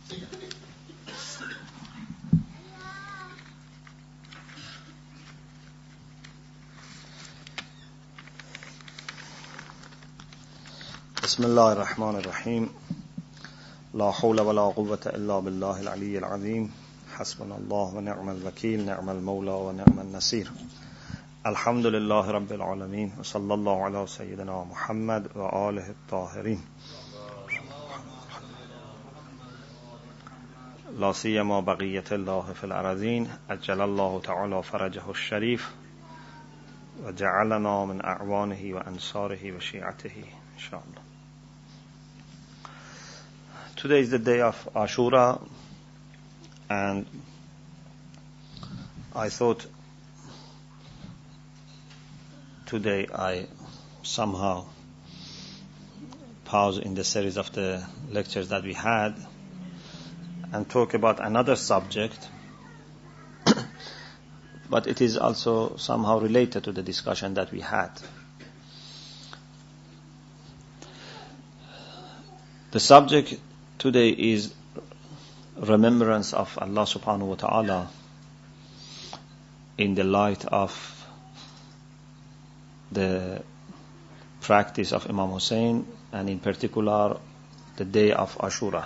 بسم الله الرحمن الرحيم لا حول ولا قوة إلا بالله العلي العظيم حسبنا الله ونعم الوكيل نعم المولى ونعم النصير الحمد لله رب العالمين وصلى الله على سيدنا محمد وآله الطاهرين لا سيما بقية الله في الأرضين أجل الله تعالى فرجه الشريف وجعلنا من أعوانه وأنصاره وشيعته إن شاء الله. Today is the day of Ashura, and I thought today I somehow pause in the series of the lectures that we had and talk about another subject, but it is also somehow related to the discussion that we had. The subject today is remembrance of Allah subhanahu wa ta'ala in the light of the practice of Imam Hussein, and in particular the day of Ashura.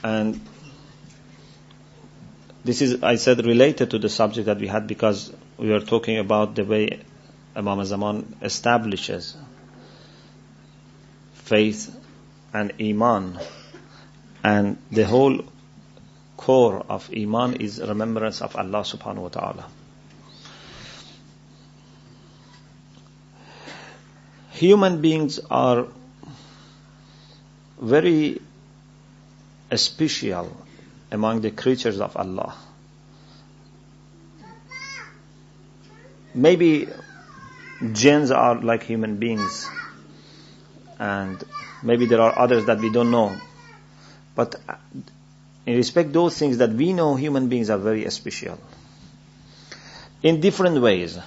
And this is, I said, related to the subject that we had because we were talking about the way Imam Zaman establishes faith and Iman, and the whole core of Iman is remembrance of Allah subhanahu wa ta'ala. Human beings are very special among the creatures of Allah. Maybe jinns are like human beings, and maybe there are others that we don't know. But in respect those things that we know, human beings are very special in different ways.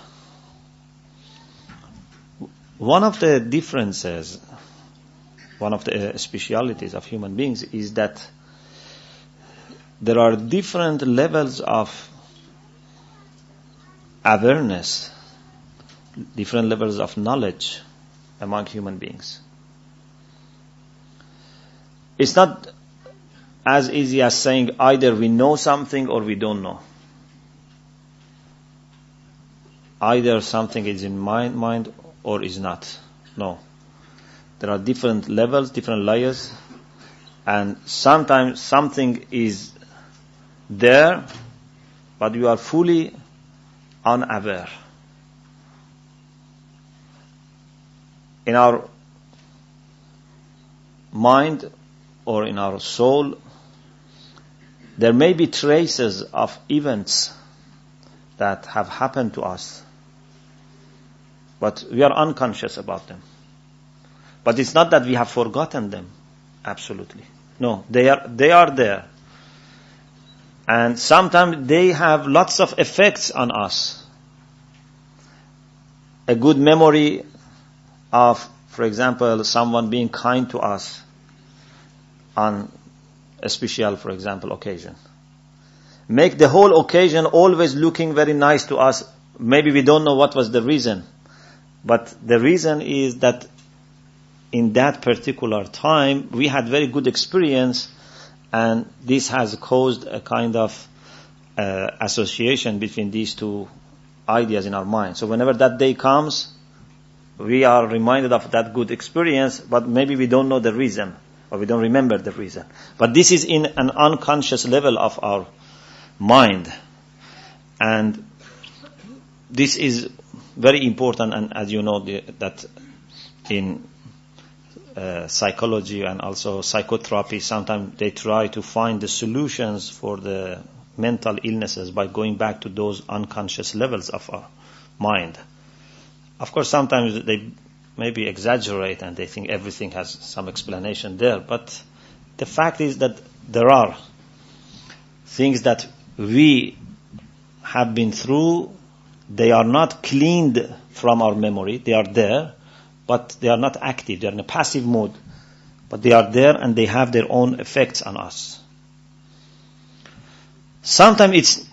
One of the differences, one of the specialities of human beings is that there are different levels of awareness, different levels of knowledge among human beings. It's not as easy as saying either we know something or we don't know. Either something is in mind or is not. No. There are different levels, different layers, and sometimes something is there, but you are fully unaware. In our mind or in our soul, there may be traces of events that have happened to us, but we are unconscious about them. But it's not that we have forgotten them, absolutely. No, they are there. And sometimes they have lots of effects on us. A good memory of, for example, someone being kind to us on a special, for example, occasion. Make the whole occasion always looking very nice to us. Maybe we don't know what was the reason, but the reason is that in that particular time we had very good experience, and this has caused a kind of association between these two ideas in our mind. So whenever that day comes, we are reminded of that good experience, but maybe we don't know the reason, or we don't remember the reason. But this is in an unconscious level of our mind. And this is very important, and as you know, that in psychology and also psychotherapy, sometimes they try to find the solutions for the mental illnesses by going back to those unconscious levels of our mind. Of course, sometimes they maybe exaggerate and they think everything has some explanation there, but the fact is that there are things that we have been through. They are not cleaned from our memory. They are there, but they are not active. They are in a passive mode. but they are there and they have their own effects on us. Sometimes it's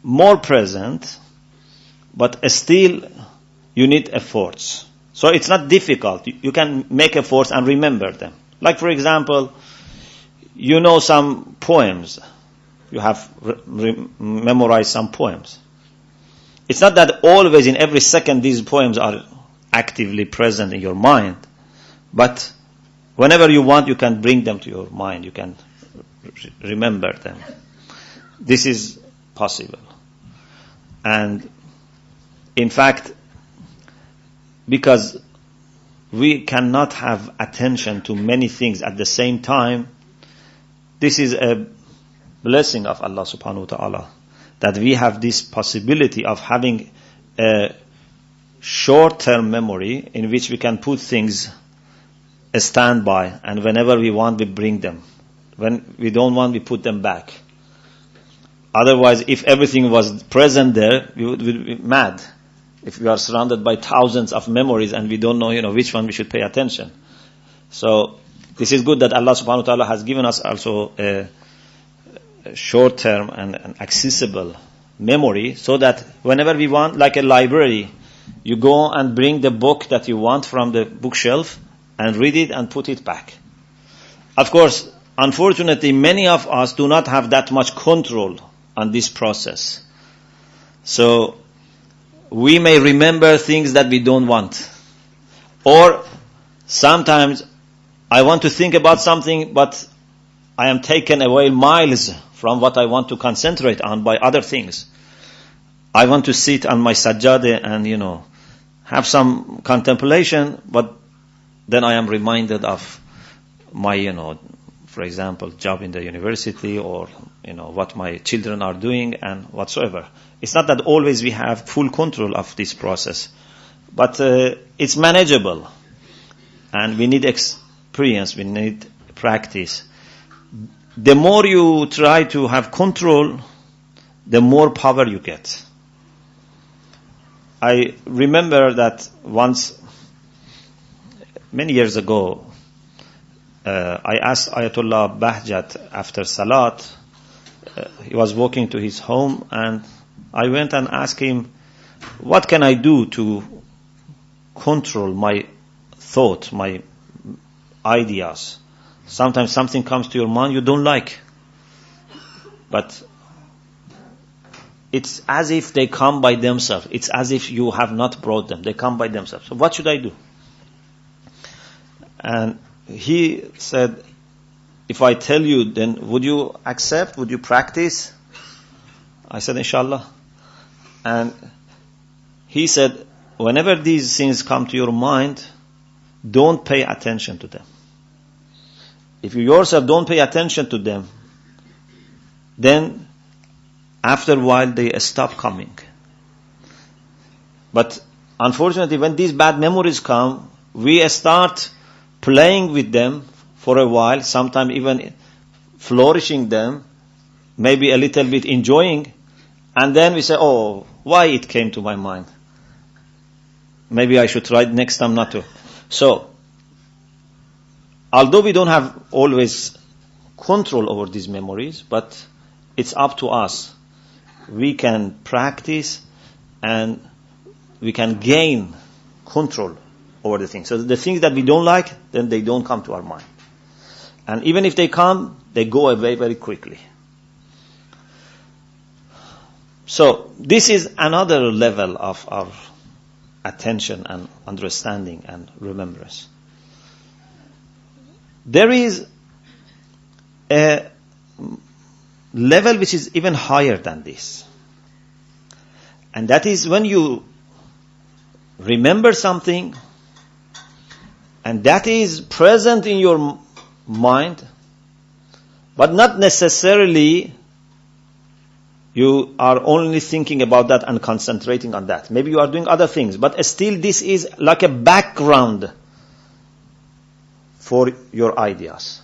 more present, but still you need efforts. So it's not difficult. You can make efforts and remember them. Like, for example, you know some poems. You have memorized some poems. It's not that always in every second these poems are actively present in your mind, but whenever you want, you can bring them to your mind. You can remember them. This is possible. And in fact, because we cannot have attention to many things at the same time, this is a blessing of Allah subhanahu wa ta'ala, that we have this possibility of having a short-term memory in which we can put things a standby, and whenever we want, we bring them. When we don't want, we put them back. Otherwise, if everything was present there, we would be mad. If we are surrounded by thousands of memories and we don't know, which one we should pay attention. So, this is good that Allah subhanahu wa ta'ala has given us also a short-term and accessible memory, so that whenever we want, like a library, you go and bring the book that you want from the bookshelf and read it and put it back. Of course, unfortunately, many of us do not have that much control on this process. So, we may remember things that we don't want. Or, sometimes, I want to think about something, but I am taken away miles from what I want to concentrate on by other things. I want to sit on my sajjada and, have some contemplation, but then I am reminded of my, for example, job in the university, or, what my children are doing and whatsoever. It's not that always we have full control of this process, but it's manageable. And we need experience, we need practice. The more you try to have control, the more power you get. I remember that once, many years ago, I asked Ayatollah Bahjat after Salat, he was walking to his home, and I went and asked him, what can I do to control my thought, my ideas? Sometimes something comes to your mind you don't like, but it's as if they come by themselves. It's as if you have not brought them. They come by themselves. So what should I do? And he said, if I tell you, then would you accept? Would you practice? I said, inshallah. And he said, whenever these things come to your mind, don't pay attention to them. If you yourself don't pay attention to them, then after a while they stop coming. But unfortunately, when these bad memories come, we start playing with them for a while, sometimes even flourishing them, maybe a little bit enjoying, and then we say, oh, why it came to my mind? Maybe I should try next time not to. So, although we don't have always control over these memories, but it's up to us. We can practice and we can gain control over the things. So the things that we don't like, then they don't come to our mind. And even if they come, they go away very quickly. So this is another level of our attention and understanding and remembrance. There is a level which is even higher than this. And that is when you remember something and that is present in your mind, but not necessarily you are only thinking about that and concentrating on that. Maybe you are doing other things, but still this is like a background for your ideas.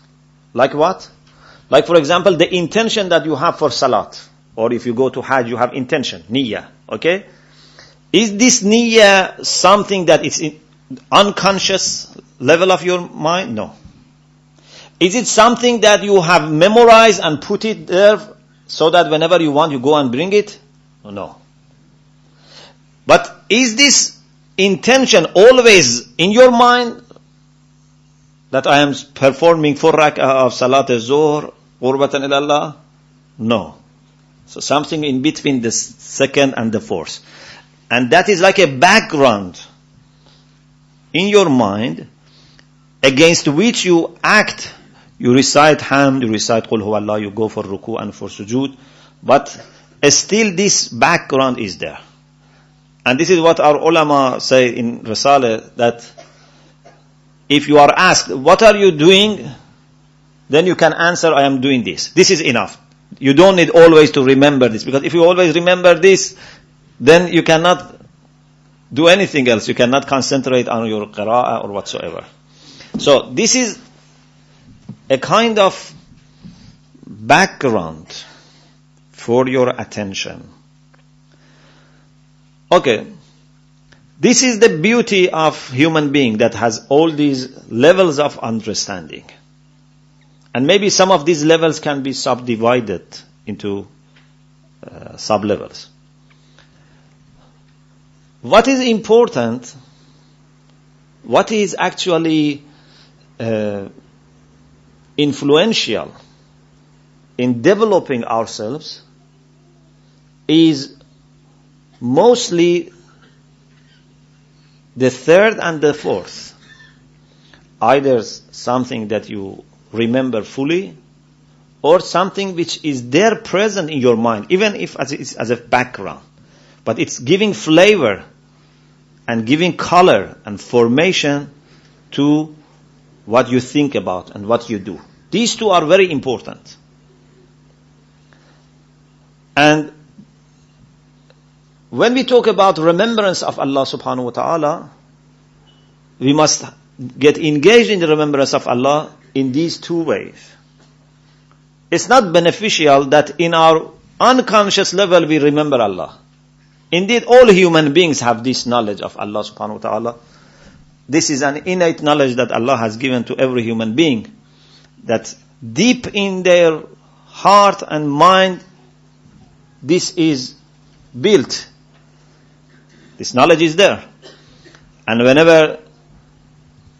Like what? Like, for example, the intention that you have for salat. Or if you go to Hajj, you have intention, niyyah. Okay? Is this niyyah something that is in unconscious level of your mind? No. Is it something that you have memorized and put it there so that whenever you want you go and bring it? No. But is this intention always in your mind that I am performing 4 rak'ah of Salat al-Zuhr, qurbatan ila Allah? No. So something in between the second and the fourth. And that is like a background in your mind against which you act. You recite Hamd, you recite Qul Huwa Allah, you go for ruku and for sujood. But still this background is there. And this is what our ulama say in Risale, that if you are asked, what are you doing? Then you can answer, I am doing this. This is enough. You don't need always to remember this. Because if you always remember this, then you cannot do anything else. You cannot concentrate on your qira'ah or whatsoever. So this is a kind of background for your attention. Okay. This is the beauty of human being that has all these levels of understanding. And maybe some of these levels can be subdivided into sub-levels. What is important, what is actually influential in developing ourselves is mostly the third and the fourth. Either something that you remember fully, or something which is there present in your mind, even if as a background. But it's giving flavor and giving color and formation to what you think about and what you do. These two are very important. And when we talk about remembrance of Allah subhanahu wa ta'ala, we must get engaged in the remembrance of Allah in these two ways. It's not beneficial that in our unconscious level we remember Allah. Indeed, all human beings have this knowledge of Allah subhanahu wa ta'ala. This is an innate knowledge that Allah has given to every human being, that deep in their heart and mind, this is built. This knowledge is there. And whenever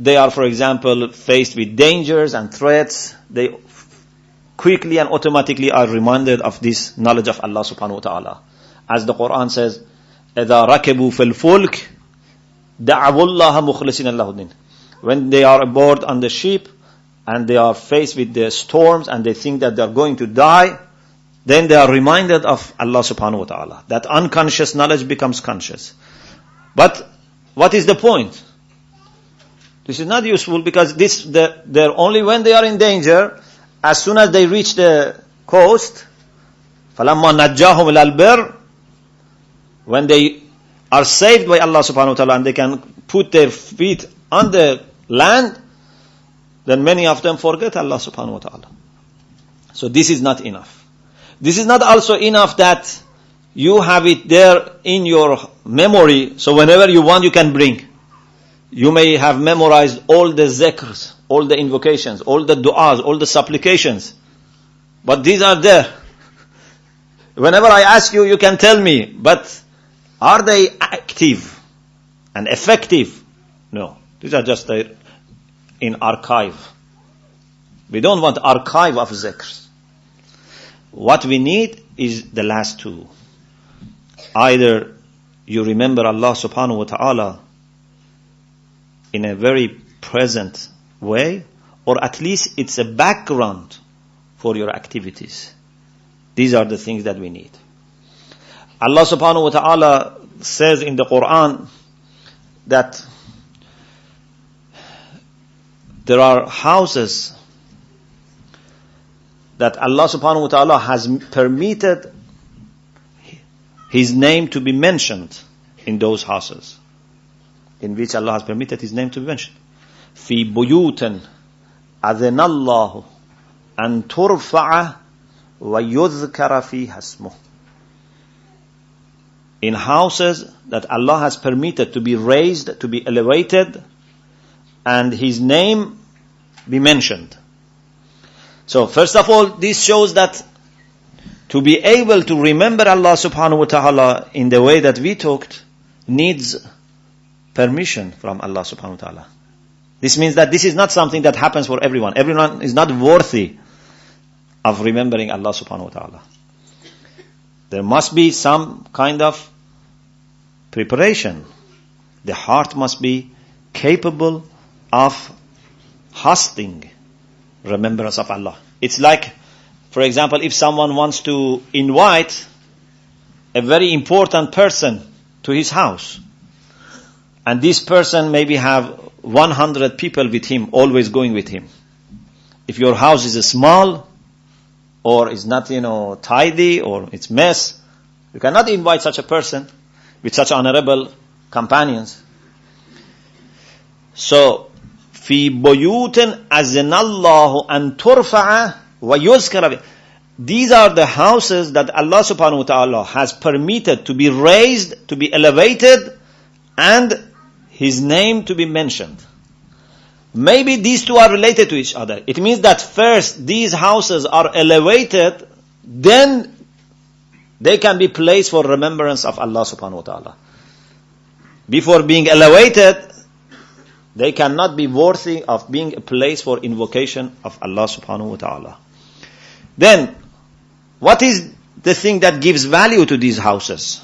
they are, for example, faced with dangers and threats, they quickly and automatically are reminded of this knowledge of Allah subhanahu wa ta'ala. As the Quran says, إِذَا رَكَبُوا فِي الْفُلْكِ دَعَوُوا اللَّهَ مُخْلِصِينَ اللَّهُ الدِّينَ. When they are aboard on the ship and they are faced with the storms and they think that they are going to die, then they are reminded of Allah subhanahu wa ta'ala. That unconscious knowledge becomes conscious. But what is the point? This is not useful because they're only when they are in danger. As soon as they reach the coast, فَلَمَّا نَجَّاهُمْ إِلَى الْبِرِّ, when they are saved by Allah subhanahu wa ta'ala and they can put their feet on the land, then many of them forget Allah subhanahu wa ta'ala. So this is not enough. This is not also enough that you have it there in your memory, so whenever you want you can bring. You may have memorized all the zikrs, all the invocations, all the du'as, all the supplications. But these are there. Whenever I ask you, you can tell me. But are they active and effective? No. These are just there in archive. We don't want archive of zikrs. What we need is the last two. Either you remember Allah subhanahu wa ta'ala in a very present way, or at least it's a background for your activities. These are the things that we need. Allah subhanahu wa ta'ala says in the Quran that there are houses that Allah subhanahu wa ta'ala has permitted His name to be mentioned in those houses, in which Allah has permitted His name to be mentioned. في بيوت أذن الله أن ترفع ويذكر فيها اسمه. In houses that Allah has permitted to be raised, to be elevated, and His name be mentioned. So first of all, this shows that to be able to remember Allah subhanahu wa ta'ala in the way that we talked needs permission from Allah subhanahu wa ta'ala. This means that this is not something that happens for everyone. Everyone is not worthy of remembering Allah subhanahu wa ta'ala. There must be some kind of preparation. The heart must be capable of hosting remembrance of Allah. It's like, for example, if someone wants to invite a very important person to his house, and this person maybe have 100 people with him, always going with him. If your house is small, or is not, tidy, or it's mess, you cannot invite such a person with such honorable companions. So, في بيوت أذن الله أن ترفع ويذكر بها. These are the houses that Allah subhanahu wa ta'ala has permitted to be raised, to be elevated, and His name to be mentioned. Maybe these two are related to each other. It means that first these houses are elevated, then they can be placed for remembrance of Allah subhanahu wa ta'ala. Before being elevated, they cannot be worthy of being a place for invocation of Allah subhanahu wa ta'ala. Then, what is the thing that gives value to these houses?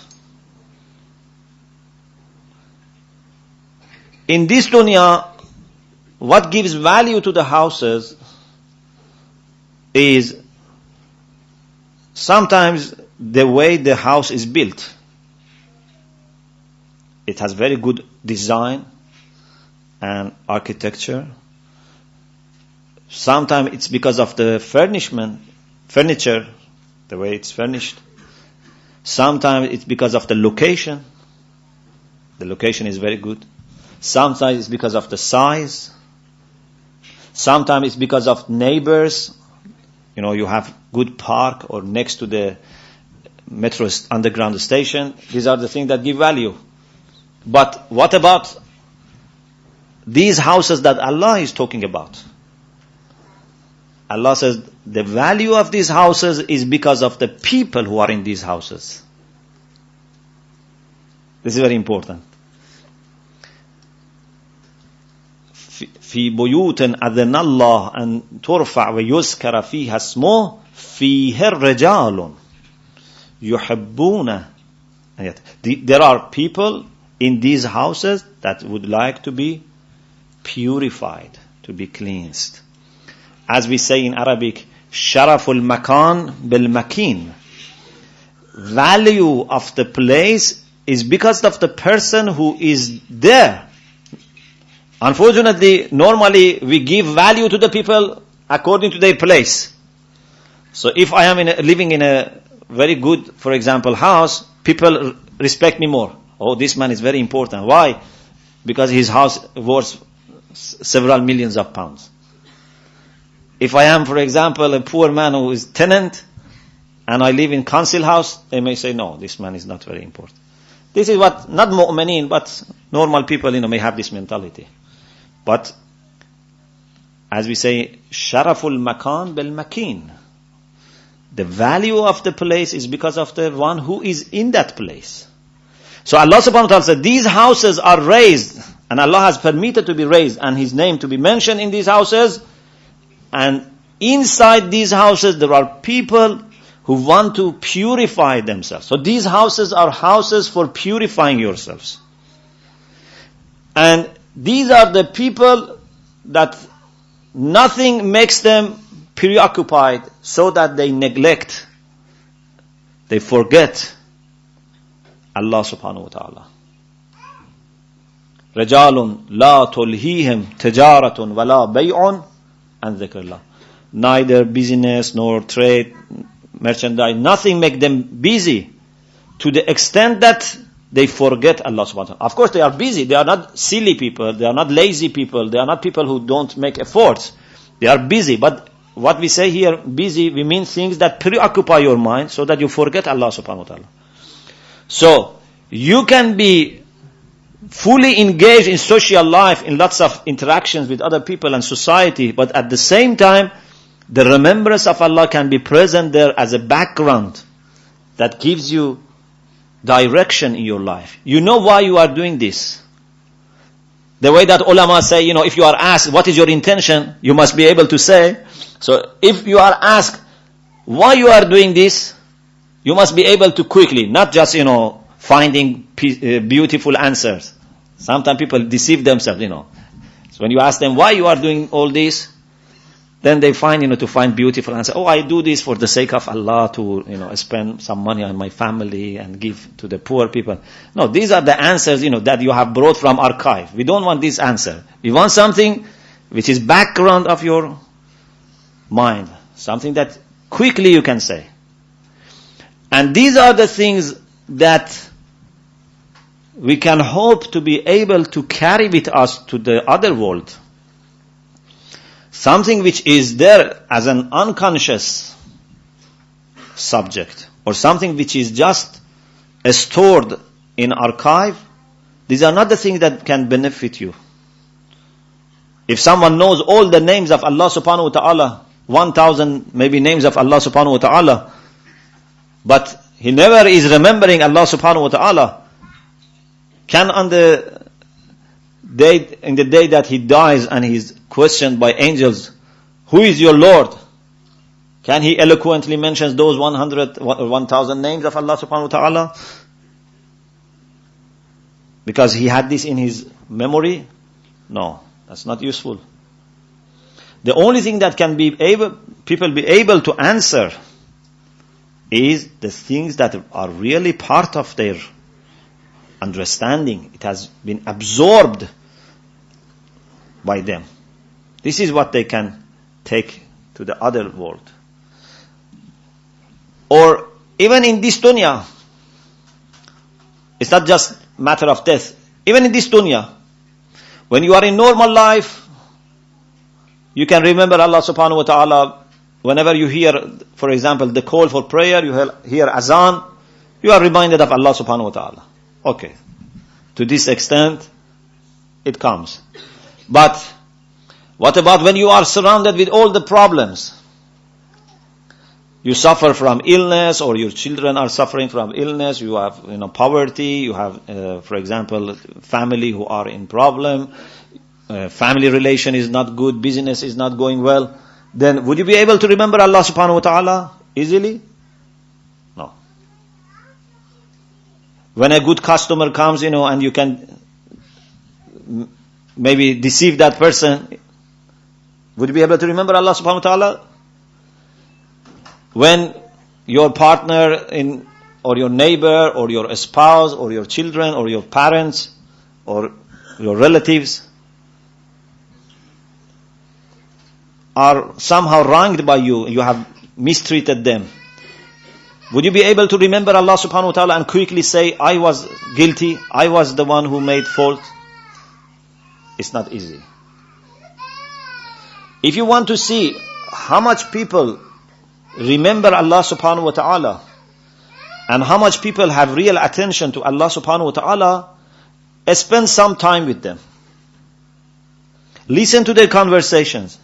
In this dunya, what gives value to the houses is sometimes the way the house is built. It has very good design and architecture. Sometimes it's because of the furniture, the way it's furnished. Sometimes it's because of the location. The location is very good. Sometimes it's because of the size. Sometimes it's because of neighbors. You have good park or next to the metro underground station. These are the things that give value. But what about these houses that Allah is talking about? Allah says the value of these houses is because of the people who are in these houses. This is very important. في بيوت أذن الله أن ترفع ويذكر فيها اسمه فيها الرجال يحبون. There are people in these houses that would like to be purified, to be cleansed. As we say in Arabic, sharaful makan bil makin. Value of the place is because of the person who is there. Unfortunately, normally we give value to the people according to their place. So if I am living in a very good, for example, house, people respect me more. Oh, this man is very important. Why? Because his house worth several millions of pounds. If I am, for example, a poor man who is tenant, and I live in council house, they may say, no, this man is not very important. This is what, not mu'mineen, but normal people, may have this mentality. But, as we say, sharaful makan bil makin. The value of the place is because of the one who is in that place. So Allah subhanahu wa ta'ala said, these houses are raised, and Allah has permitted to be raised, and His name to be mentioned in these houses, and inside these houses there are people who want to purify themselves. So these houses are houses for purifying yourselves. And these are the people that nothing makes them preoccupied so that they neglect, they forget Allah subhanahu wa ta'ala. رجال لا تلهيهم تجارة ولا بيع عن ذكر الله. Neither business nor trade, merchandise, nothing make them busy to the extent that they forget Allah subhanahu wa ta'ala. Of course they are busy, they are not silly people, they are not lazy people, they are not people who don't make efforts. They are busy, but what we say here, busy, we mean things that preoccupy your mind so that you forget Allah subhanahu wa ta'ala. So, you can be fully engaged in social life, in lots of interactions with other people and society, but at the same time, The remembrance of Allah can be present there as a background that gives you direction in your life. You know why you are doing this. The way that ulama say, if you are asked, what is your intention? You must be able to say. So if you are asked, why you are doing this? You must be able to quickly, not just, finding beautiful answers. Sometimes people deceive themselves, So when you ask them, why you are doing all this? Then they find, to find beautiful answer. Oh, I do this for the sake of Allah to, spend some money on my family and give to the poor people. No, these are the answers, that you have brought from archive. We don't want this answer. We want something which is background of your mind. Something that quickly you can say. And these are the things that we can hope to be able to carry with us to the other world. Something which is there as an unconscious subject, or something which is just stored in archive, these are not the things that can benefit you. If someone knows all the names of Allah subhanahu wa ta'ala, 1,000 maybe names of Allah subhanahu wa ta'ala, but he never is remembering Allah subhanahu wa ta'ala, can in the day that he dies and he is questioned by angels, who is your Lord? Can he eloquently mention those 1,000 names of Allah subhanahu wa ta'ala? Because he had this in his memory? No, that's not useful. The only thing that people be able to answer is the things that are really part of their understanding. It has been absorbed by them. This is what they can take to the other world. Or even in this dunya, it's not just matter of death. Even in this dunya, when you are in normal life, you can remember Allah subhanahu wa ta'ala. Whenever you hear, for example, the call for prayer, you hear azan, you are reminded of Allah subhanahu wa ta'ala. Okay. To this extent, it comes. But what about when you are surrounded with all the problems? You suffer from illness, or your children are suffering from illness, you have poverty, you have, for example, family who are in problem, family relation is not good, business is not going well. Then would you be able to remember Allah subhanahu wa ta'ala easily? No. When a good customer comes, and you can maybe deceive that person, would you be able to remember Allah subhanahu wa ta'ala? When your partner or your neighbor or your spouse or your children or your parents or your relatives are somehow wronged by you, you have mistreated them, would you be able to remember Allah subhanahu wa ta'ala and quickly say, I was guilty, I was the one who made fault? It's not easy. If you want to see how much people remember Allah subhanahu wa ta'ala and how much people have real attention to Allah subhanahu wa ta'ala, spend some time with them. Listen to their conversations.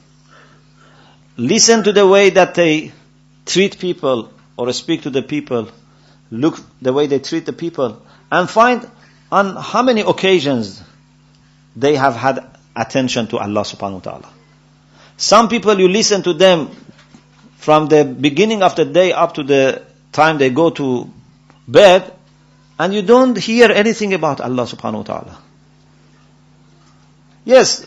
Listen to the way that they treat people or speak to the people. Look the way they treat the people and find on how many occasions they have had attention to Allah subhanahu wa ta'ala. Some people, you listen to them from the beginning of the day up to the time they go to bed, and you don't hear anything about Allah subhanahu wa ta'ala. Yes,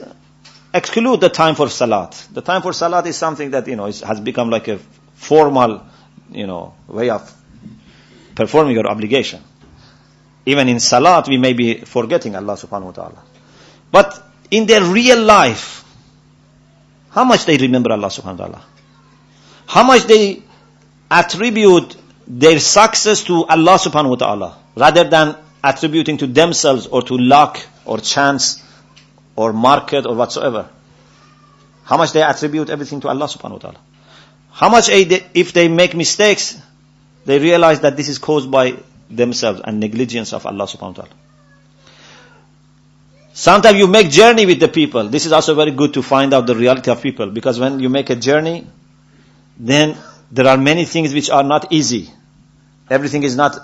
exclude the time for salat. The time for salat is something that, has become like a formal, way of performing your obligation. Even in salat, we may be forgetting Allah subhanahu wa ta'ala. But in their real life, how much they remember Allah subhanahu wa ta'ala? How much they attribute their success to Allah subhanahu wa ta'ala, rather than attributing to themselves or to luck or chance or market or whatsoever. How much they attribute everything to Allah subhanahu wa ta'ala. How much if they make mistakes, they realize that this is caused by themselves and negligence of Allah subhanahu wa ta'ala. Sometimes you make journey with the people. This is also very good to find out the reality of people, because when you make a journey, then there are many things which are not easy. Everything is not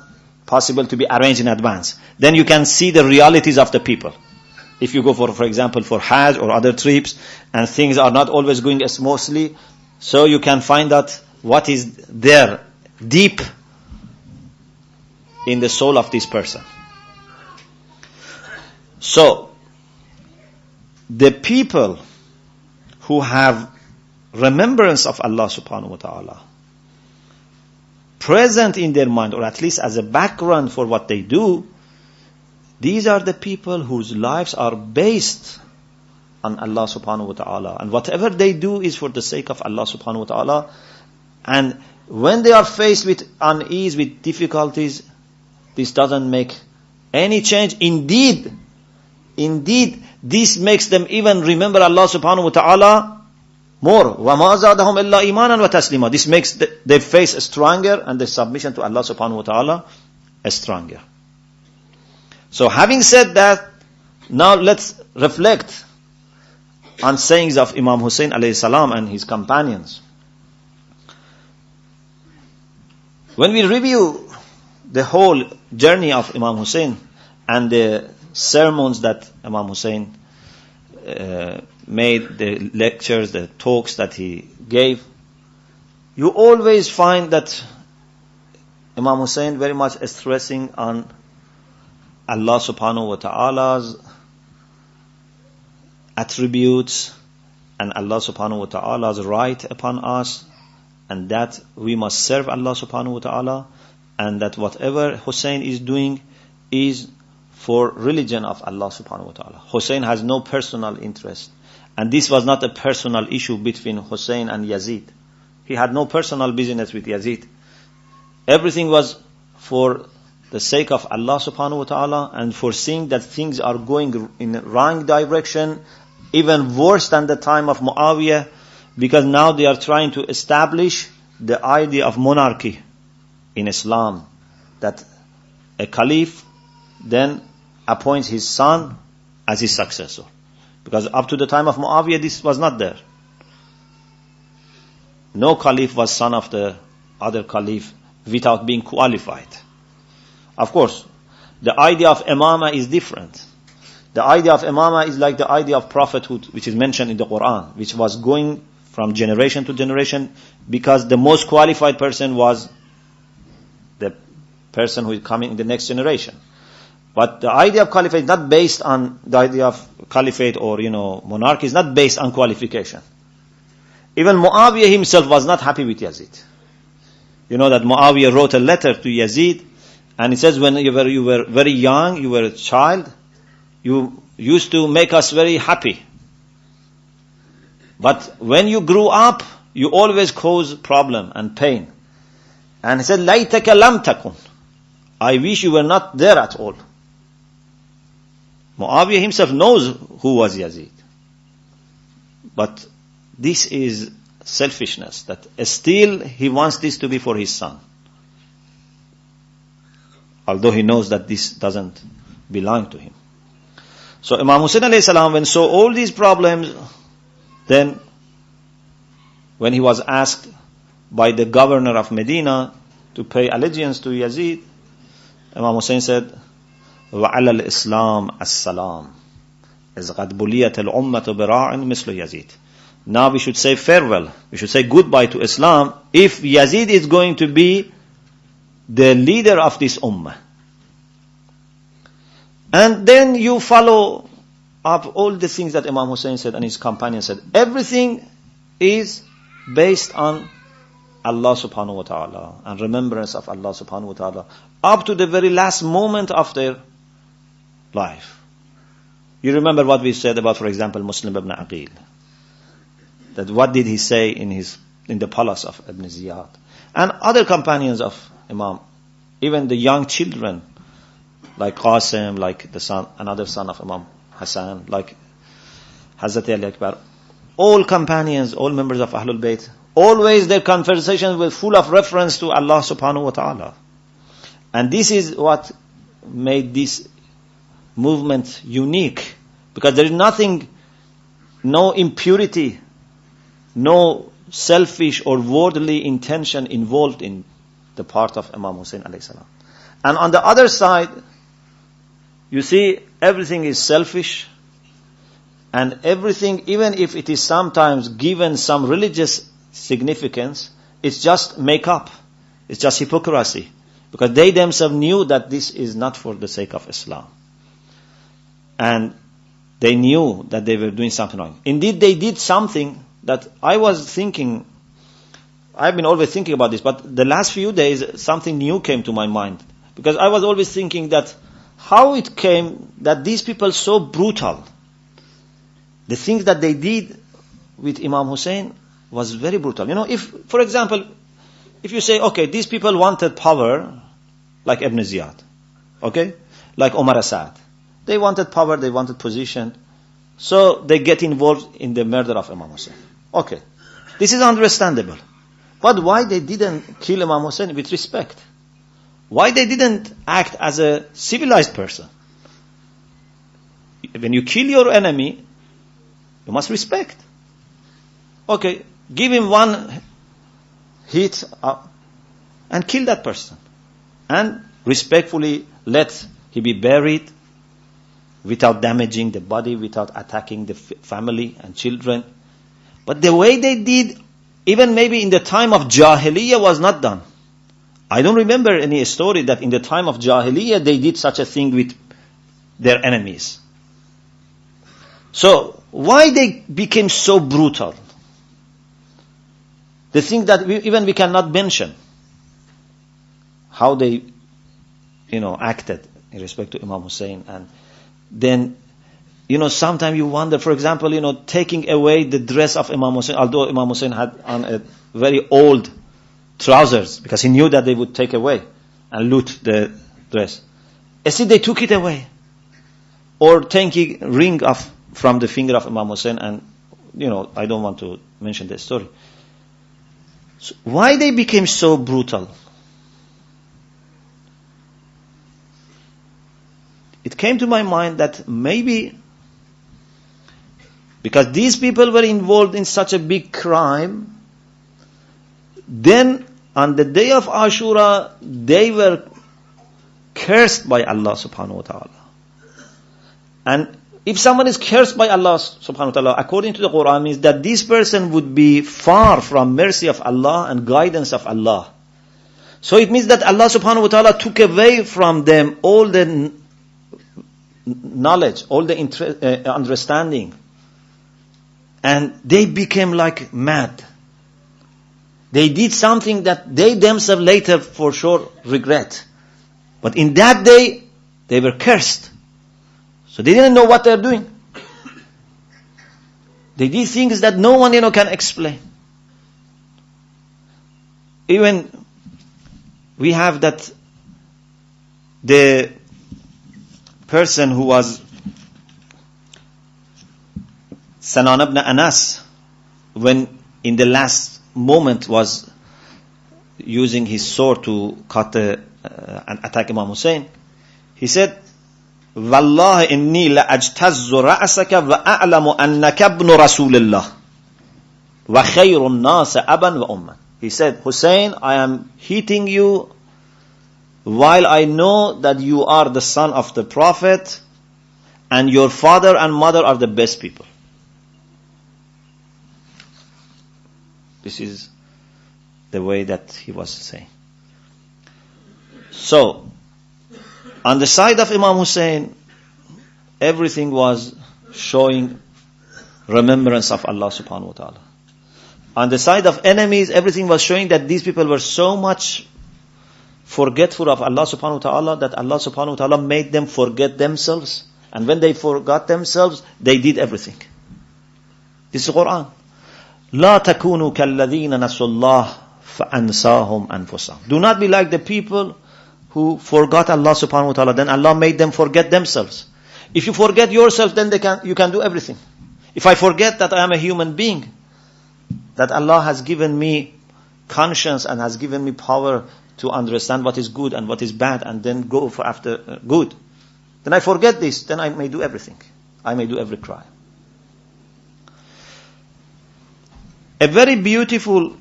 possible to be arranged in advance. Then you can see the realities of the people. If you go for example, for Hajj or other trips, and things are not always going smoothly, so you can find out what is there deep in the soul of this person. So, the people who have remembrance of Allah subhanahu wa ta'ala present in their mind, or at least as a background for what they do, these are the people whose lives are based on Allah subhanahu wa ta'ala. And whatever they do is for the sake of Allah subhanahu wa ta'ala. And when they are faced with unease, with difficulties, this doesn't make any change. Indeed, this makes them even remember Allah subhanahu wa ta'ala more. وَمَا زَادَهُمْ إِلَّا إِيمَانًا وَتَسْلِيمًا. This makes their faith stronger and the submission to Allah subhanahu wa ta'ala stronger. So having said that, now let's reflect on sayings of Imam Hussein alayhi salam and his companions. When we review the whole journey of Imam Hussein and the sermons that Imam Hussein made, the lectures, the talks that he gave, you always find that Imam Hussein very much stressing on Allah subhanahu wa ta'ala's attributes and Allah subhanahu wa ta'ala's right upon us, and that we must serve Allah subhanahu wa ta'ala, and that whatever Hussein is doing is for religion of Allah subhanahu wa ta'ala. Hussein has no personal interest, and this was not a personal issue between Hussein and Yazid. He had no personal business with Yazid. Everything was for the sake of Allah subhanahu wa ta'ala, and for seeing that things are going in the wrong direction, even worse than the time of Muawiyah, because now they are trying to establish the idea of monarchy in Islam, that a caliph then appoints his son as his successor. Because up to the time of Muawiyah, this was not there. No caliph was son of the other caliph without being qualified. Of course, the idea of imama is different. The idea of imama is like the idea of prophethood, which is mentioned in the Quran, which was going from generation to generation, because the most qualified person was the person who is coming in the next generation. But the idea of caliphate is not based on the idea of caliphate or, monarchy is not based on qualification. Even Muawiyah himself was not happy with Yazid. You know that Muawiyah wrote a letter to Yazid, and it says, when you were very young, you were a child, you used to make us very happy. But when you grew up, you always cause problem and pain. And he said, لَيْتَكَ لَمْ تَكُنْ. I wish you were not there at all. Muawiyah himself knows who was Yazid. But this is selfishness, that still he wants this to be for his son. Although he knows that this doesn't belong to him. So Imam Hussein alayhi salam, when saw all these problems, then when he was asked by the governor of Medina to pay allegiance to Yazid, Imam Hussein said, وَعَلَى الْإِسْلَامِ السَّلَامِ إِذْ قَدْ بُلِيَتَ الْأُمَّةُ بِرَاعٍ مِثْلُ يَزِيدٍ. Now we should say farewell, we should say goodbye to Islam if Yazid is going to be the leader of this ummah. And then you follow up all the things that Imam Hussein said and his companions said. Everything is based on Allah subhanahu wa ta'ala and remembrance of Allah subhanahu wa ta'ala up to the very last moment of their life. You remember what we said about, for example, Muslim ibn Aqil. That what did he say in the palace of Ibn Ziyad? And other companions of Imam, even the young children, like Qasim, like another son of Imam Hassan, like Hazrat Ali Akbar, all companions, all members of Ahlul Bayt, always their conversations were full of reference to Allah subhanahu wa ta'ala. And this is what made this movement unique, because there is nothing, no impurity, no selfish or worldly intention involved in the part of Imam Hussein alayhi salam. And on the other side, you see, everything is selfish, and everything, even if it is sometimes given some religious significance, it's just make-up. It's just hypocrisy. Because they themselves knew that this is not for the sake of Islam. And they knew that they were doing something wrong. Indeed, they did something that I was thinking, I've been always thinking about this, but the last few days, something new came to my mind. Because I was always thinking that how it came that these people so brutal. The things that they did with Imam Hussein was very brutal. You know, if, for example, if you say, okay, these people wanted power, like Ibn Ziyad, okay, like Omar Asad. They wanted power, they wanted position, so they get involved in the murder of Imam Hussein. Okay, this is understandable. But why they didn't kill Imam Hussein with respect? Why they didn't act as a civilized person? When you kill your enemy, you must respect. Okay, give him one hit and kill that person. And respectfully let he be buried without damaging the body, without attacking the family and children. But the way they did, even maybe in the time of Jahiliyyah, was not done. I don't remember any story that in the time of Jahiliyyah they did such a thing with their enemies. So, why they became so brutal? The thing that we cannot mention. How they, acted in respect to Imam Hussein. And then, sometimes you wonder, for example, taking away the dress of Imam Hussein, although Imam Hussein had on a very old trousers, because he knew that they would take away and loot the dress. Still they took it away. Or taking ring from the finger of Imam Hussein, and, I don't want to mention the story. So why they became so brutal? It came to my mind that maybe because these people were involved in such a big crime, then on the day of Ashura, they were cursed by Allah subhanahu wa ta'ala. And if someone is cursed by Allah subhanahu wa ta'ala, according to the Quran, means that this person would be far from mercy of Allah and guidance of Allah. So it means that Allah subhanahu wa ta'ala took away from them all the knowledge, all the understanding. And they became like mad. They did something that they themselves later for sure regret. But in that day, they were cursed. So they didn't know what they're doing. They did things that no one, can explain. Even we have that the person who was Sanan ibn Anas, when in the last moment was using his sword to cut and attack Imam Hussein, he said, Wallahi inni la ajtazzu ra'asaka wa a'lamu annaka ibn Rasulillah wa khayrun nas aban wa umman. He said, Hussein, I am hitting you while I know that you are the son of the Prophet and your father and mother are the best people. This is the way that he was saying. So, on the side of Imam Hussein, everything was showing remembrance of Allah subhanahu wa ta'ala. On the side of enemies, everything was showing that these people were so much forgetful of Allah subhanahu wa ta'ala that Allah subhanahu wa ta'ala made them forget themselves. And when they forgot themselves, they did everything. This is the Quran. لا تكونوا كالذين نسوا الله فأنساهم أنفسهم. Do not be like the people who forgot Allah subhanahu wa ta'ala, then Allah made them forget themselves. If you forget yourself, then you can do everything. If I forget that I am a human being, that Allah has given me conscience and has given me power to understand what is good and what is bad and then go for after good, then I forget this, then I may do everything. I may do every crime. A very beautiful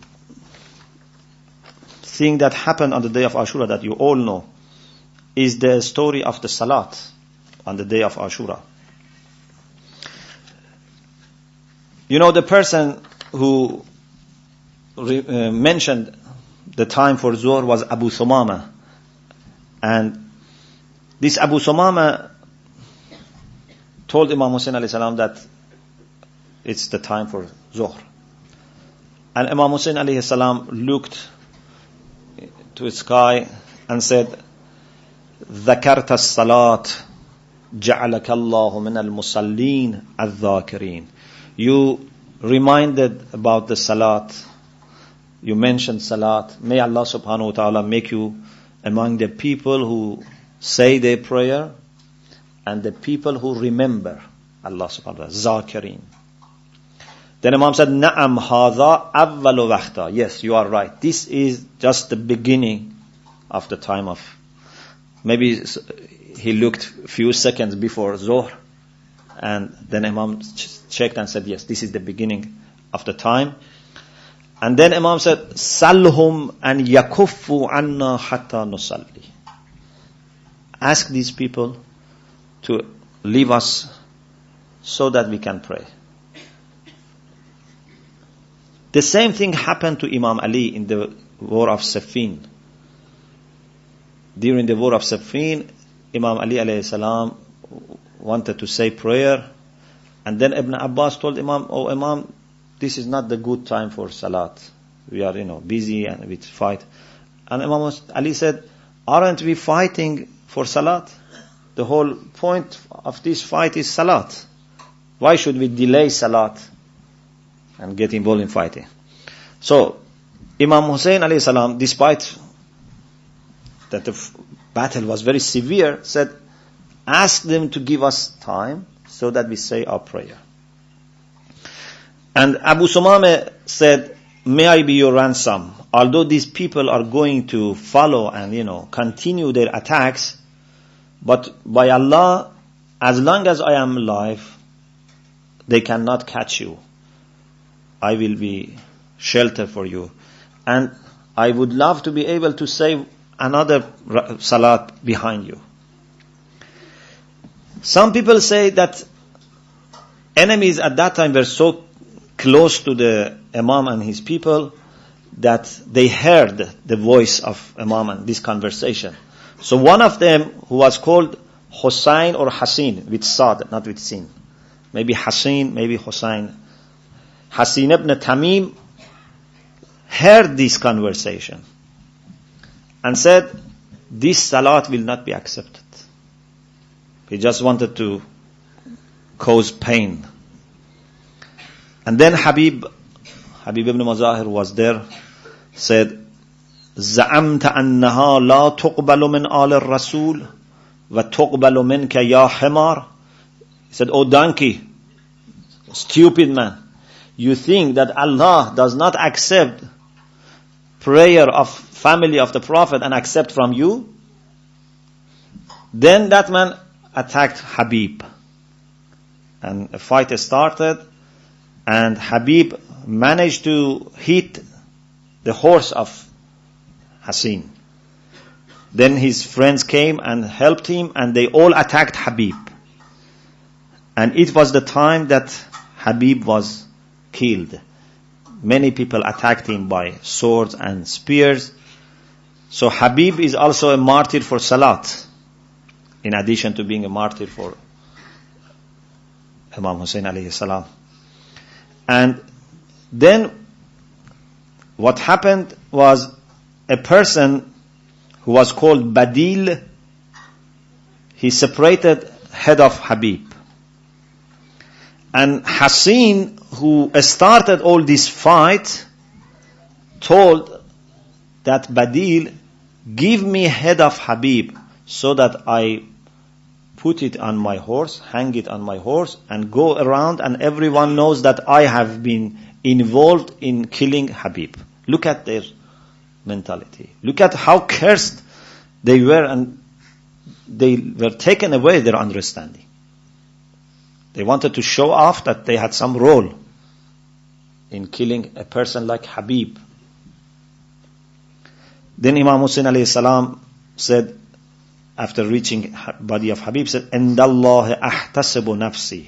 thing that happened on the day of Ashura that you all know is the story of the Salat on the day of Ashura. You know, the person who mentioned the time for Zuhr was Abu Thumama. And this Abu Thumama told Imam Hussein alayhi salam that it's the time for Zuhr. And Imam Hussein alayhi salam looked to the sky and said, ذكرت الصلاة جعلك الله من المصلين الذاكرين. You reminded about the Salat. You mentioned Salat. May Allah subhanahu wa ta'ala make you among the people who say their prayer and the people who remember Allah subhanahu wa ta'ala. Zakirin. Then Imam said, Na'am hadha awwalu waqta. Yes, you are right. This is just the beginning of the time of. Maybe he looked few seconds before Zuhr, and then Imam checked and said, yes, this is the beginning of the time. And then Imam said, Salhum an yakuffu anna hatta nusalli. Ask these people to leave us so that we can pray. The same thing happened to Imam Ali in the war of Siffin. During the war of Siffin, Imam Ali alayhi salam wanted to say prayer, and then Ibn Abbas told Imam, oh Imam, this is not the good time for Salat. We are, busy and we fight. And Imam Ali said, aren't we fighting for Salat? The whole point of this fight is Salat. Why should we delay Salat and get involved in fighting? So, Imam Hussein alayhi salam, despite that the battle was very severe, said, ask them to give us time so that we say our prayer. And Abu Sumame said, may I be your ransom? Although these people are going to follow and, continue their attacks, but by Allah, as long as I am alive, they cannot catch you. I will be shelter for you. And I would love to be able to say another Salat behind you. Some people say that enemies at that time were so close to the Imam and his people that they heard the voice of Imam and this conversation. So one of them, who was called Hussein or Hasin, with Sad, not with Sin. Maybe Hasin, maybe Hussein. Hasin ibn Tamim heard this conversation and said, this Salat will not be accepted. He just wanted to cause pain. And then Habib ibn Mazahir was there, said, زعمت أنها لا تقبل من آل الرسول وتقبل منك يا حمار. He said, oh donkey, stupid man, you think that Allah does not accept prayer of family of the Prophet and accept from you? Then that man attacked Habib. And a fight started, and Habib managed to hit the horse of Hasin. Then his friends came and helped him, and they all attacked Habib. And it was the time that Habib was killed. Many people attacked him by swords and spears. So Habib is also a martyr for Salat, in addition to being a martyr for Imam Hussein alayhi salam. And then what happened was, a person who was called Badil, he separated head of Habib. And Hasin, who started all this fight, told that Badil, give me head of Habib so that I put it on my horse, hang it on my horse, and go around, and everyone knows that I have been involved in killing Habib. Look at their mentality. Look at how cursed they were, and they were taken away their understanding. They wanted to show off that they had some role. in killing a person like Habib. Then Imam Hussein alayhi salam said, after reaching body of Habib, said, "Inda Allah ahtasibu nafsi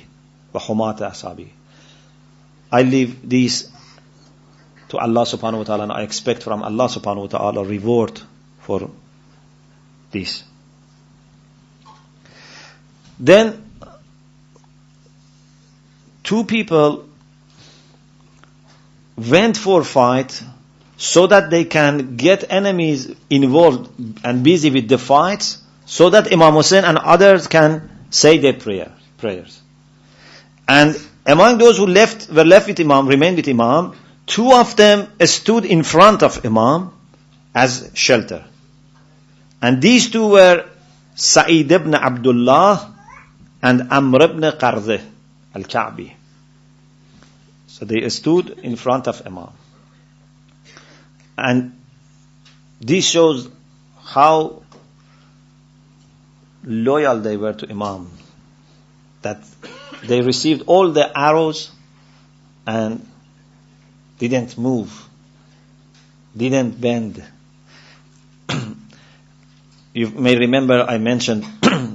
wa humata asabi." I leave these to Allah subhanahu wa ta'ala, and I expect from Allah subhanahu wa ta'ala reward for this. Then two people went for fight so that they can get enemies involved and busy with the fights, so that Imam Hussein and others can say their prayers. And among those who were left with Imam, remained with Imam, two of them stood in front of Imam as shelter. And these two were Sa'id ibn Abdullah and Amr ibn Qardh al-Ka'bi. So they stood in front of Imam. And this shows how loyal they were to Imam, that they received all the arrows and didn't move, didn't bend. You may remember I mentioned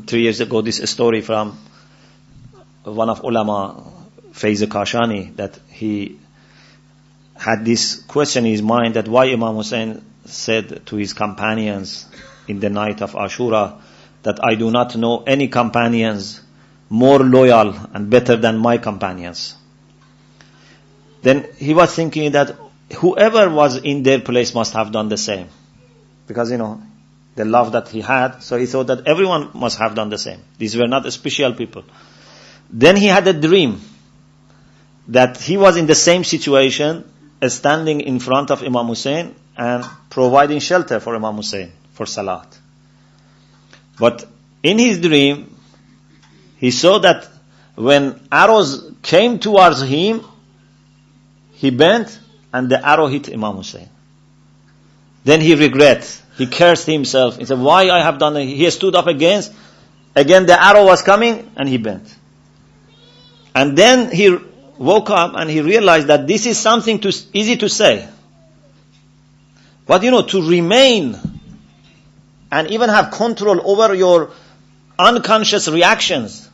3 years ago this story from one of ulama, Faiz Kashani, that he had this question in his mind, that why Imam Hussein said to his companions in the night of Ashura that I do not know any companions more loyal and better than my companions. Then he was thinking that whoever was in their place must have done the same. Because, the love that he had, so he thought that everyone must have done the same. These were not special people. Then he had a dream that he was in the same situation, standing in front of Imam Hussein and providing shelter for Imam Hussein for Salat. But in his dream, he saw that when arrows came towards him, he bent and the arrow hit Imam Hussein. Then he regretted. He cursed himself. He said, why I have done it? He stood up again the arrow was coming and he bent. And then he woke up and he realized that this is something easy to say. But to remain and even have control over your unconscious reactions,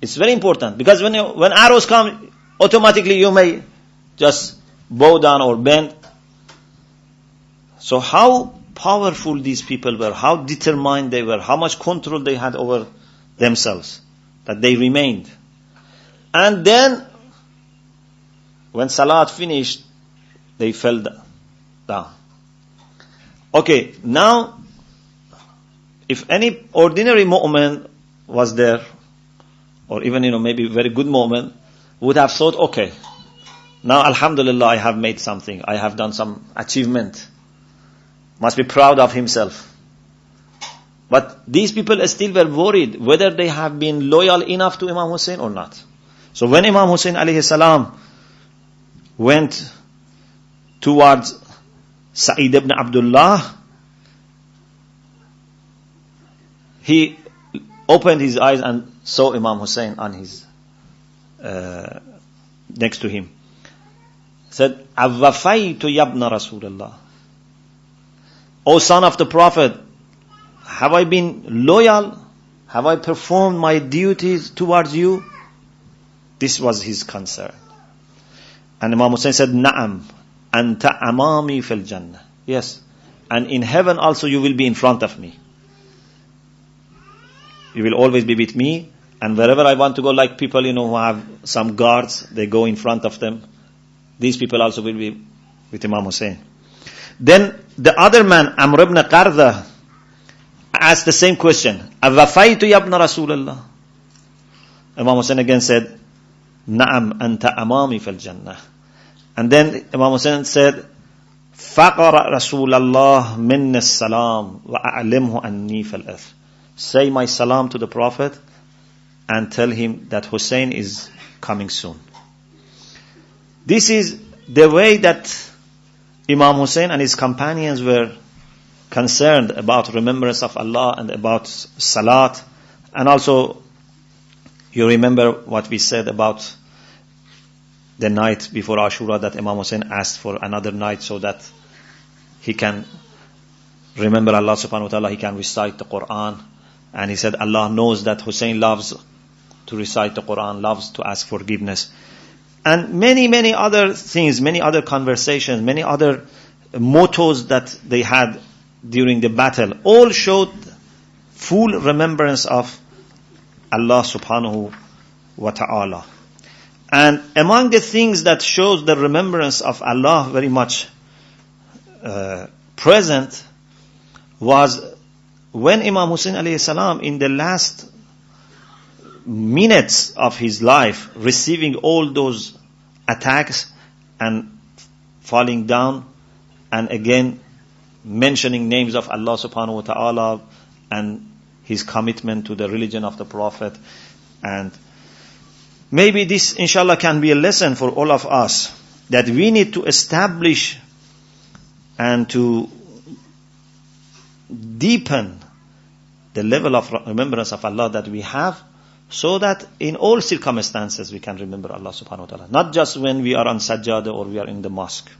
it's very important. Because when arrows come, automatically you may just bow down or bend. So how powerful these people were, how determined they were, how much control they had over themselves, that they remained. And then, when Salat finished, they fell down. Okay, now, if any ordinary moment was there, or even, maybe a very good moment, would have thought, okay, now Alhamdulillah, I have made something, I have done some achievement. Must be proud of himself. But these people still were worried whether they have been loyal enough to Imam Hussein or not. So when Imam Hussein alayhi salam went towards Sa'id ibn Abdullah, he opened his eyes and saw Imam Hussein on his next to him. Said, "Awwafaytu yabna Rasulullah." O son of the Prophet, have I been loyal? Have I performed my duties towards you? This was his concern. And Imam Hussein said, Na'am, anta amami fil jannah. Yes. And in heaven also you will be in front of me. You will always be with me. And wherever I want to go, like people, who have some guards, they go in front of them. These people also will be with Imam Hussein. Then the other man, Amr ibn Qardh, asked the same question. Awafaytu yabna Rasulullah. Imam Hussein again said, Na'am anta amami fil jannah. And then Imam Hussein said, Faqara Rasulallah minna salam wa a'limhu anni fil earth. Say my salam to the Prophet and tell him that Hussein is coming soon. This is the way that Imam Hussein and his companions were concerned about remembrance of Allah and about Salat. And also, you remember what we said about the night before Ashura that Imam Hussein asked for another night so that he can remember Allah subhanahu wa ta'ala, he can recite the Quran. And he said Allah knows that Hussein loves to recite the Quran, loves to ask forgiveness. And many other things, many other conversations, many other mottos that they had during the battle, all showed full remembrance of Allah subhanahu wa ta'ala. And among the things that shows the remembrance of Allah very much present was when Imam Hussein alayhi salam in the last minutes of his life, receiving all those attacks and falling down, and again mentioning names of Allah subhanahu wa ta'ala and his commitment to the religion of the Prophet. And maybe this inshallah can be a lesson for all of us, that we need to establish and to deepen the level of remembrance of Allah that we have, so that in all circumstances we can remember Allah subhanahu wa ta'ala, not just when we are on sajjada or we are in the mosque.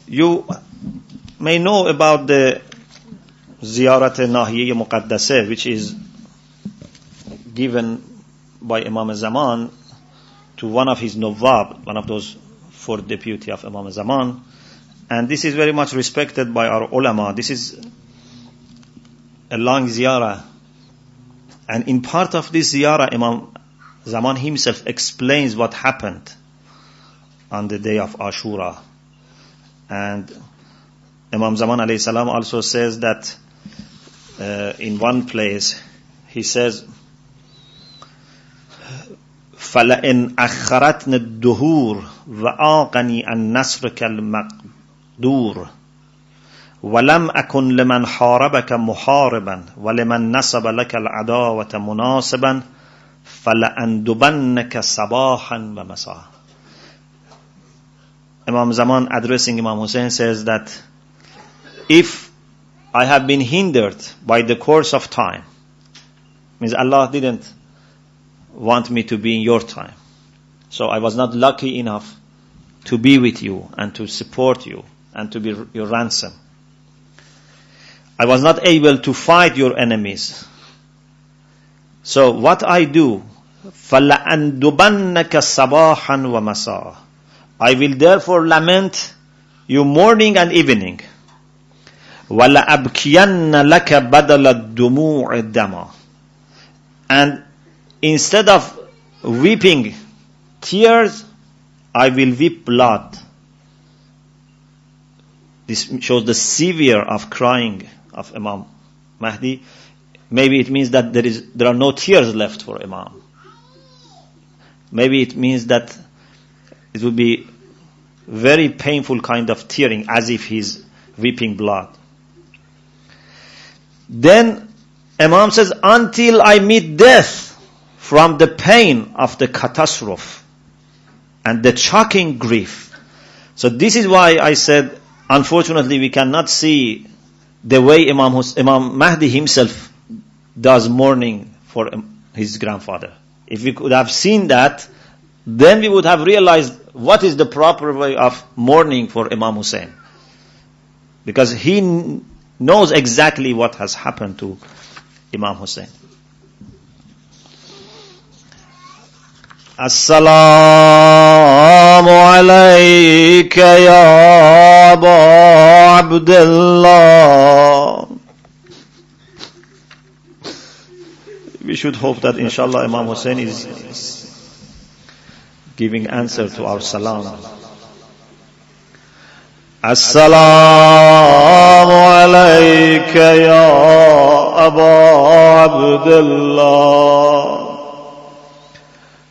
You may know about the Ziyarat Nahiyya Muqaddasah, which is given by Imam Zaman to one of his Nawab, one of those 4 deputy of Imam Zaman. And this is very much respected by our ulama. This is a long ziyarah. And in part of this ziyarah, Imam Zaman himself explains what happened on the day of Ashura. And Imam Zaman alayhi salam also says that in one place, he says, فَلَئِنْ أَخَّرَتْنِ الدُّهُورِ وَآقَنِي النَّصْرِ كَالْمَقْدُورِ وَلَمْ أَكُنْ لِمَنْ حَارَبَكَ مُحَارِبًا وَلِمَنْ نَصَبَ لَكَ الْعَدَاوَةَ مُنَاصِبًا فَلَأَنْدُبَنَّكَ صَبَاحًا وَمَسَاءً. Imam Zaman addressing Imam Hussein says that if I have been hindered by the course of time, means Allah didn't want me to be in your time, so I was not lucky enough to be with you and to support you and to be your ransom. I was not able to fight your enemies. So what I do, فَلَأَنْدُبَنَّكَ صَبَاحًا وَمَسَاءً, I will therefore lament you morning and evening. وَلَأَبْكِيَنَّ لَكَ بَدَلَ الدُّمُوعِ الدَّمَى, and instead of weeping tears, I will weep blood. This shows the severe of crying of Imam Mahdi. Maybe it means that there are no tears left for Imam. Maybe it means that it will be very painful kind of tearing, as if he's weeping blood. Then Imam says, until I meet death from the pain of the catastrophe and the shocking grief. So this is why I said, unfortunately we cannot see the way Imam Mahdi himself does mourning for his grandfather. If we could have seen that, then we would have realized what is the proper way of mourning for Imam Hussein. Because he knows exactly what has happened to Imam Hussein. Assalamu alayka ya Aba Abdullah. We should hope that inshallah Imam Hussein is giving answer to our salam. Assalamu alayka ya Aba Abdullah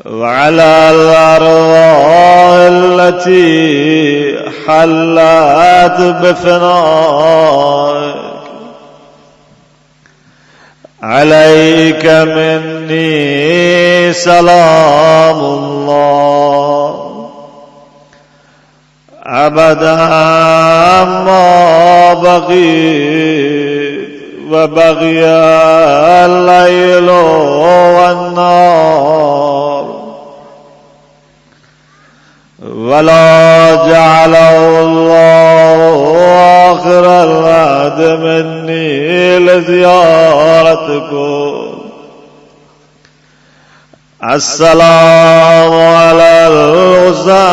وعلى الأرواح التي حلت بفنائك عليك مني سلام الله أبدا ما بقيت وبقي الليل والنهار ولا جعله الله آخر العهد مني لزيارتكم. السلام على الحسين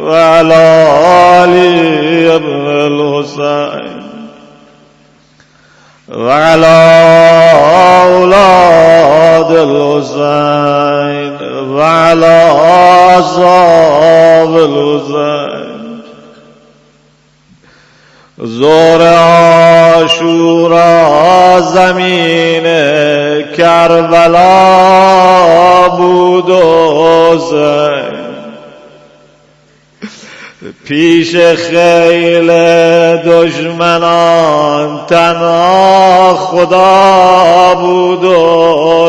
وعلى علي بن الحسين وعلى أولاد الحسين وعلى أصحاب الحسين. زور عاشورا زمین کربلا بود و حسین، پیش خیل دشمنان تنها خدا بود و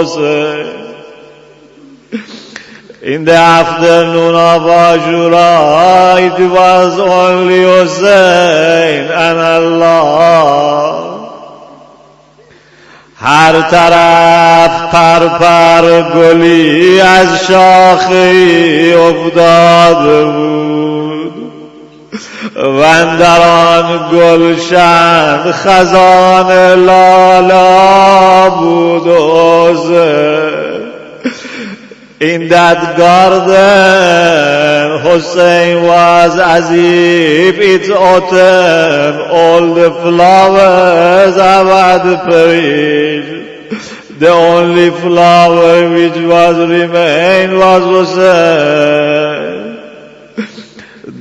حسین. In the afternoon of Ashura, it was only Hussein and Allah. هر طرف پر گلی از شاخه‌ای افتاده بود و اندر آن گلشن خزان لالا بود و حسین. In that garden, Hussein was as if it's autumn, all the flowers had perished. The only flower which was remained was Hussein.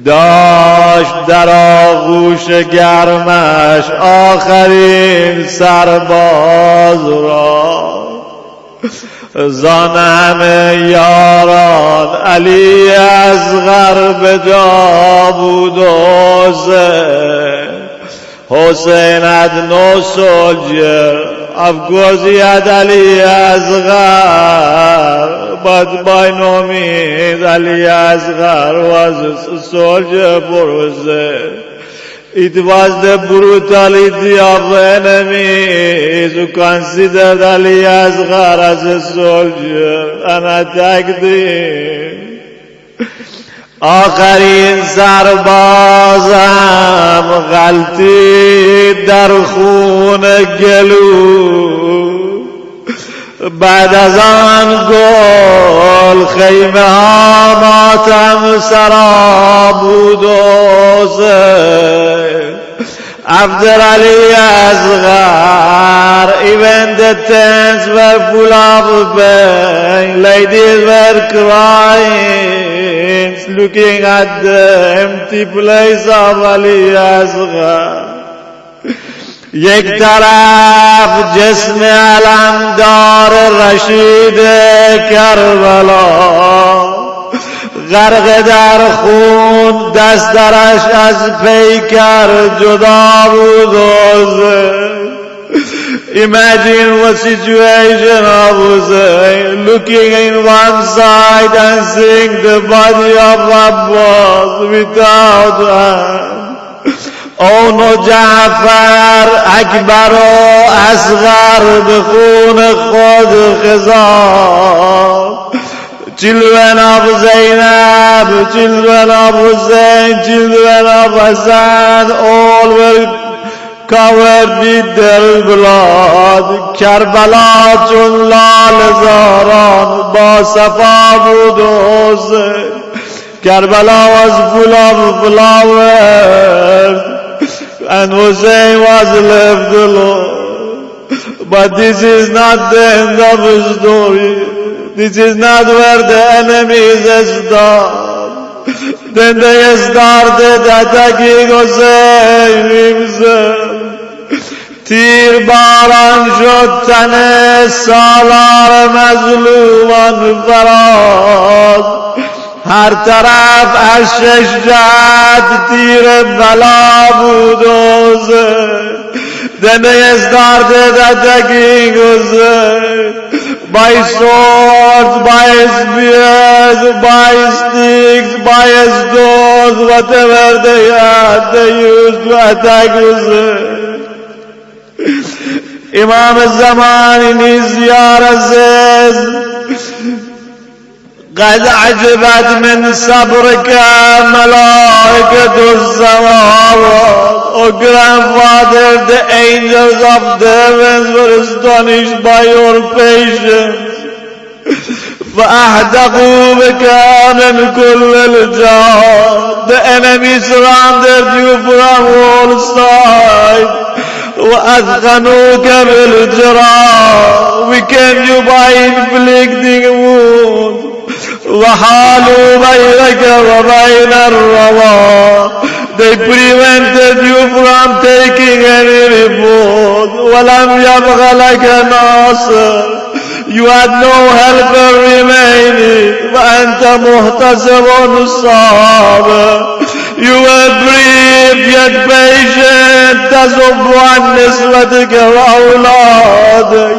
داشت در آغوش گرمش آخرین سرباز را، زان همه یاران علی اصغر به جا بود و حسین. Hussein had no soldier, of course he had Ali Asghar, but by no means Ali Asghar was a soldier for Hussein. It was the brutality of enemies who considered Ali Asghar as a soldier and attacked him. آخرین سربازم غلطید در خون گلو، بعد از آن گل خیمه ها ماتم سرا بود و حسین. After Ali Asghar, even the tents were full of pain. Ladies were crying, looking at the empty place of Ali Asghar. یک طرف جسم علمدار رشید کربلا غرق در خون، دست درش از پیکر جدا بود و حسین. Imagine what situation of Hussein, looking in one side and seeing the body of Abbas without hand. اون و جعفر اکبر و اصغر به خون خود خضاب. Children of Zainab, children of Hussein, children of Hassan, all were covered with their blood. کربلا چون لال زاران با صفا بود و حسین. Karbala was full of flowers and Hussein was left alone. But this is not the end of the story. This is not where the enemies stop. Then they started attacking Hussein himself. تیر باران شد تن سالار مظلومان فراز. هر طرف از شش جهت تیر بلا بود و حسین. Then they started attacking Hussein. by swords, by spears, by sticks, by stones, whatever they had, they used to attack Hussein. Imam al-Zaman in his ziyarah says, قد عجبت من صبرك ملائكة السماوات. O grandfather, the angels of the heavens were astonished by your patience. فأحدقوا بك من كل الجهات. The enemy surrounded you from all sides. وأثخنوك بالجراح. Weakened you by inflicting wounds. وحالوا بينك وبين الرضا. They prevented you from taking any reward. ولم يبق لك ناصر. You had no helper remaining. وأنت محتسب صابر. You were brief yet patient. تصب عن نسوتك وأولادك.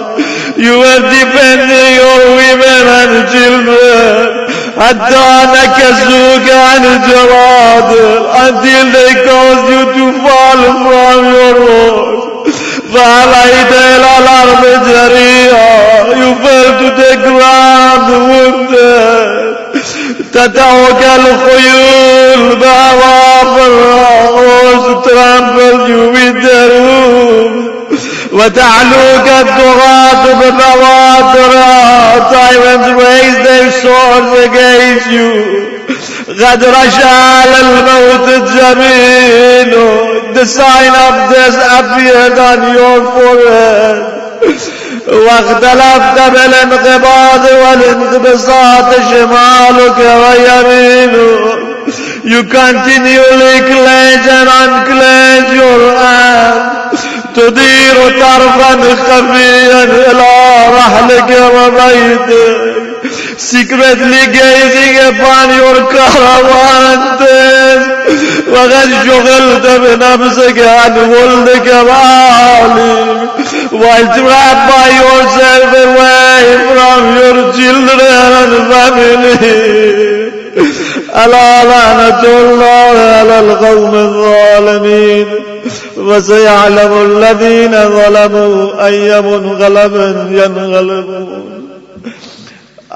You were defending your women and children. حتى نكسوك عن الجراد. Until they caused you to fall from your horse. فعليت إلى الأرض جريئا. You fell to the ground wounded. تتعك الخيول بأظافرها. Horse trampled you with their hooves. وتعلوك الطغاة ببوادرها. Tyrants raised their swords against you. قد رشال الموت الجبين. The sign of death appeared on your forehead. واختلفت بالانقباض والانقباض شمالك ويمينك. You continually clench and unclench your hand. تدير طرفا خفيا إلى رحلك وبيتك. Secretly gazing upon your caravan tent. وقد شغلت بنفسك عن ولدك وأهلك. While trapped by yourself away from your children and family. ألا لعنة الله على القوم الظالمين. وسيعلم الذين ظلموا أي منقلب ينقلبون.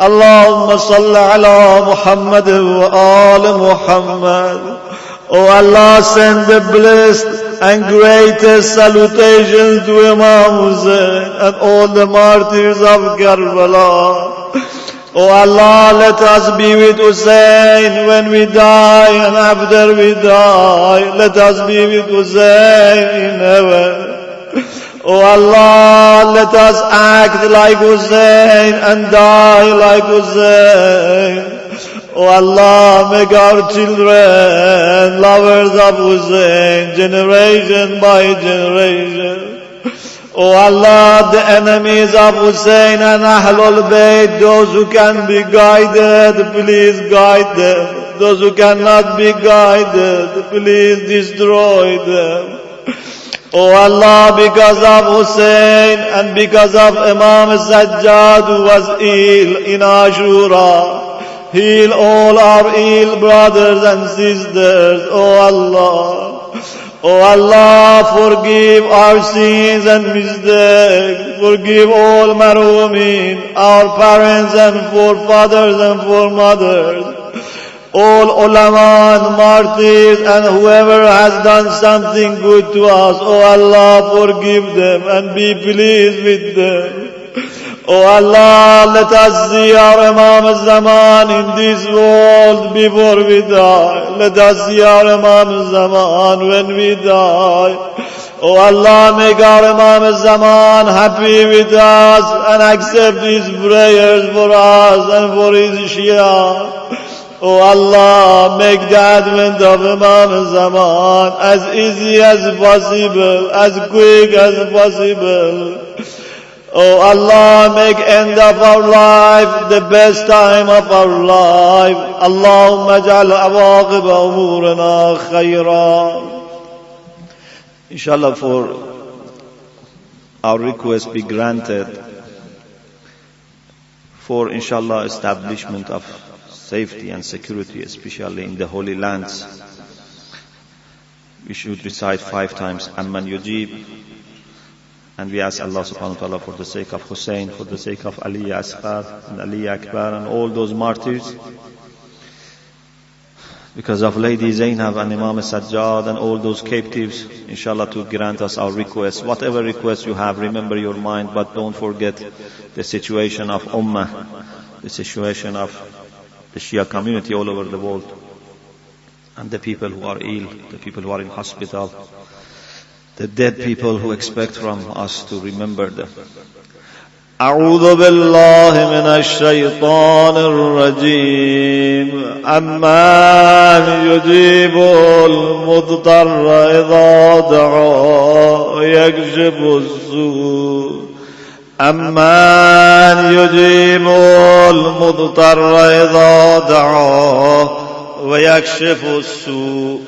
اللهم صل على محمد وآل محمد. O Allah, send the blessed and greatest salutations to Imam Hussein and all the martyrs of Karbala. O Allah, let us be with Hussein when we die, and after we die, let us be with Hussein in heaven. O Allah, let us act like Hussein and die like Hussein. O Allah, make our children lovers of Hussein, generation by generation. O Allah, the enemies of Hussein and Ahlul Bayt, those who can be guided, please guide them. Those who cannot be guided, please destroy them. O Allah, because of Hussein and because of Imam Sajjad who was ill in Ashura, heal all our ill brothers and sisters, O Allah. O Allah, forgive our sins and mistakes. Forgive all marhumin, our parents and forefathers and foremothers, all ulama and martyrs and whoever has done something good to us. O Allah, forgive them and be pleased with them. O Allah, let us see our Imam al-Zaman in this world before we die. Let us see our Imam al-Zaman when we die. O Allah, make our Imam al-Zaman happy with us and accept his prayers for us and for his Shia. O Allah, make the advent of Imam al-Zaman as easy as possible, as quick as possible. Oh Allah, make end of our life the best time of our life. Allahumma ja'al awaqib umurana khayra. Inshallah, for our request be granted, for inshallah establishment of safety and security, especially in the holy lands. We should recite 5 times Amman Yujib, and we ask Allah subhanahu wa ta'ala for the sake of Hussein, for the sake of Ali Asghar and Ali Akbar and all those martyrs, because of Lady Zainab and Imam Sajjad and all those captives, inshallah, to grant us our requests. Whatever requests you have, remember your mind, but don't forget the situation of Ummah, the situation of the Shia community all over the world, and the people who are ill, the people who are in hospital, the dead people who expect from us to remember them. أعوذ بالله من الشيطان الرجيم أمن يجيب المضطر إذا دعاه ويكشف السوء أمن يجيب المضطر إذا دعاه ويكشف السوء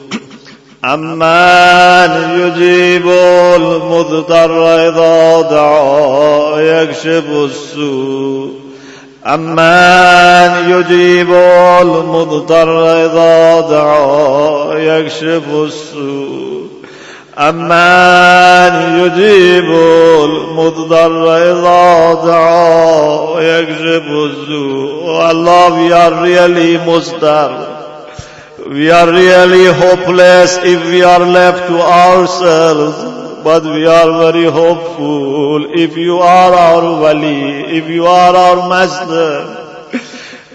أمن يجيب المضطر إذا دعاه ويكشف السوء أمن يجيب المضطر إذا دعاه ويكشف السوء أمن يجيب المضطر إذا دعاه ويكشف السوء. Allah, we are really mustar. We are really hopeless if we are left to ourselves, but we are very hopeful if you are our wali, if you are our master,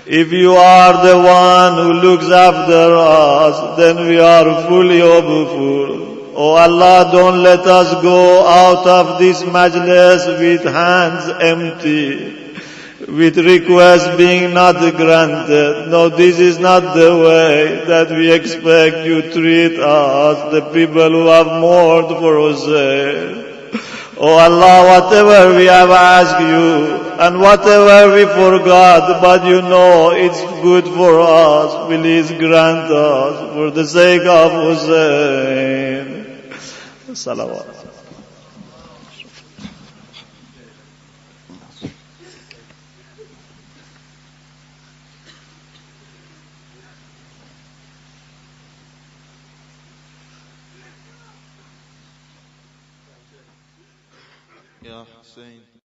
if you are the one who looks after us, then we are fully hopeful. Oh Allah, don't let us go out of this majlis with hands empty, with requests being not granted. No, this is not the way that we expect you treat us, the people who have mourned for Hussein. Oh Allah, whatever we have asked you, and whatever we forgot, but you know it's good for us, please grant us for the sake of Hussein. Salawat. Ya Hüseyin.